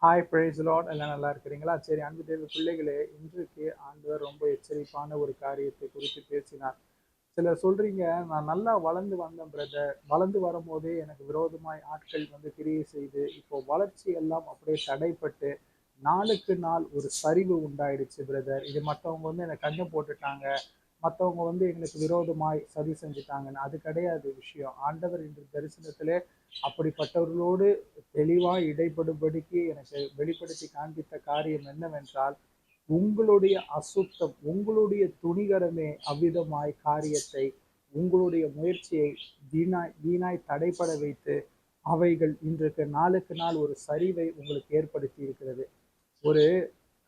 Hi price Lord, எல்லாம் நல்லா இருக்கிறீங்களா? சரி, அன்பு தேவ பிள்ளைகளே, இன்றைக்கு ஆண்டவர் ரொம்ப எச்சரிப்பான ஒரு காரியத்தை குறித்து பேசினார். சிலர் சொல்றீங்க, நான் நல்லா வளர்ந்து வந்தேன் பிரதர், வளர்ந்து வரும்போதே எனக்கு விரோதமாய் ஆட்கள் வந்து கிரியை செய்து இப்போ வளர்ச்சி எல்லாம் அப்படியே தடைப்பட்டு நாளுக்கு நாள் ஒரு சரிவு உண்டாயிடுச்சு பிரதர். இது மற்றவங்க வந்து எனக்கு கண்ணு போட்டுட்டாங்க, மற்றவங்க வந்து எங்களுக்கு விரோதமாய் சதி செஞ்சுட்டாங்கன்னு. அது கிடையாது விஷயம். ஆண்டவர் இன்று தரிசனத்திலே அப்படிப்பட்டவர்களோடு தெளிவாய் இடைப்படும்படிக்கு எனக்கு வெளிப்படுத்தி காண்பித்த காரியம் என்னவென்றால், உங்களுடைய அசுத்தம், உங்களுடைய துணிகரமே அவ்விதமாய் காரியத்தை, உங்களுடைய முயற்சியை வீணாய் வீணாய் தடைப்பட வைத்து அவைகள் இன்றைக்கு நாளுக்கு நாள் ஒரு சரிவை உங்களுக்கு ஏற்படுத்தி இருக்கிறது. ஒரு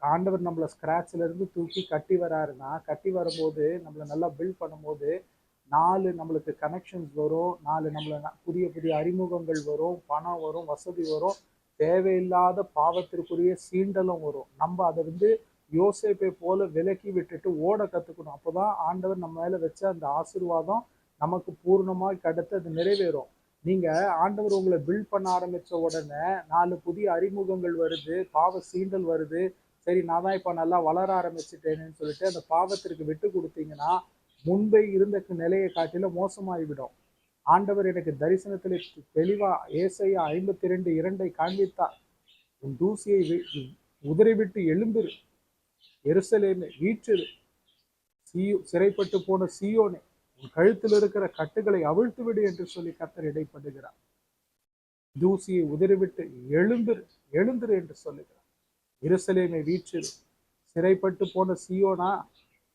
ஆண்டவர் நம்மளை ஸ்கிராட்ச்ல இருந்து தூக்கி கட்டி வராருன்னா, கட்டி வரும்போது நம்மளை நல்லா பில்ட் பண்ணும்போது 4 நம்மளுக்கு கனெக்ஷன்ஸ் வரும், 4 நம்மள புதிய புதிய அறிமுகங்கள் வரும், பணம் வரும், வசதி வரும், தேவையில்லாத பாவத்திற்குரிய சீண்டலும் வரும். நம்ம அதை வந்து யோசேப்பை போல விலக்கி விட்டுட்டு ஓட கத்துக்கணும். அப்போதான் ஆண்டவர் நம்ம மேல வச்ச அந்த ஆசீர்வாதம் நமக்கு பூர்ணமாய் கிடைத்து அது நிறைவேறும். நீங்க ஆண்டவர் உங்களை பில்ட் பண்ண ஆரம்பிச்ச உடனே 4 புதிய அறிமுகங்கள் வருது, பாவ சீண்டல் வருது. சரி, நான் தான் இப்ப நல்லா வளர ஆரம்பிச்சுட்டேன்னு சொல்லிட்டு அந்த பாவத்திற்கு விட்டு கொடுத்தீங்கன்னா, முன்பே இருந்த நிலையை காட்டிலும் மோசமாகிவிடும். ஆண்டவர் எனக்கு தரிசனத்தில் தெளிவா ஏசாயா 52:2 காண்பித்தார். உன் தூசியை உதறிவிட்டு எழும்பிரு, எருசலேமே வீற்றிரு, சிறைப்பட்டு போன சீயோனே உன் கழுத்தில் இருக்கிற கட்டுகளை அவிழ்த்து விடு என்று சொல்லி கர்த்தர் இடைப்படுகிறார். தூசியை உதறிவிட்டு எழுந்திரு என்று சொல்லுகிறார். எருசலேமை வீற்றிரு, சிறைப்பட்டு போன சீயோனா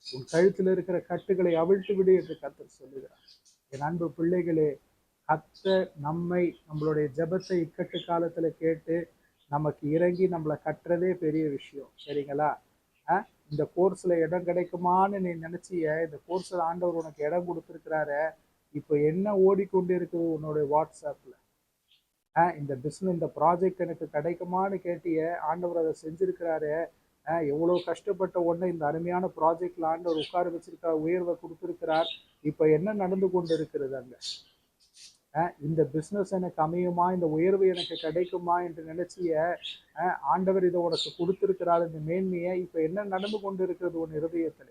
உன் கழுத்தில் இருக்கிற கட்டுகளை அவிழ்த்து விடு என்று கர்த்தர் சொல்லுகிறார். என் அன்பு பிள்ளைகளே, கர்த்தர் நம்மளுடைய ஜெபத்தை இக்கட்டு காலத்துல கேட்டு நமக்கு இறங்கி நம்மளை கட்டுறதே பெரிய விஷயம். சரிங்களா? இந்த கோர்ஸ்ல இடம் கிடைக்குமான்னு நீ நினைச்சிய, இந்த கோர்ஸ்ல ஆண்டவர் உனக்கு இடம் கொடுத்துருக்கிறாரு. இப்போ என்ன ஓடிக்கொண்டு இருக்குது உன்னுடைய வாட்ஸ்அப்ல? இந்த பிசினஸ், இந்த ப்ராஜெக்ட் எனக்கு கிடைக்குமான்னு கேட்டிய, ஆண்டவர் அதை செஞ்சிருக்கிறாரு. எவ்வளவு கஷ்டப்பட்ட உடனே இந்த அருமையான ப்ராஜெக்ட்ல ஆண்டவர் உட்கார வச்சிருக்கார், உயர்வை கொடுத்திருக்கிறார். இப்ப என்ன நடந்து கொண்டு இருக்கிறது அங்க? இந்த பிசினஸ் எனக்கு அமையுமா, இந்த உயர்வு எனக்கு கிடைக்குமா என்று நினைச்சிய, ஆண்டவர் இதை உனக்கு கொடுத்திருக்கிறார் இந்த மேன்மையை. இப்ப என்ன நடந்து கொண்டு இருக்கிறது உன் இருதயத்துல?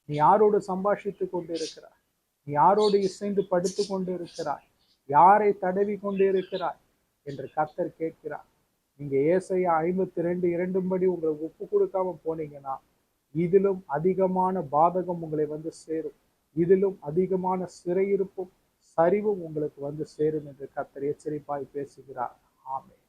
நீ யாரோடு சம்பாஷித்து கொண்டு இருக்கிறாய்? நீ யாரோடு இசைந்து படுத்து கொண்டு இருக்கிறாய்? யாரை தடவி கொண்டு இருக்கிறாய் என்று கர்த்தர் கேட்கிறார். நீங்க ஏசாயா 52:2 உங்களை ஒப்பு கொடுக்காம போனீங்கன்னா, இதிலும் அதிகமான பாதகம் உங்களை வந்து சேரும். இதிலும் அதிகமான சிறையிருப்பும் சரிவும் உங்களுக்கு வந்து சேரும் என்று கர்த்தர் எச்சரிப்பாய் பேசுகிறார். ஆமென்.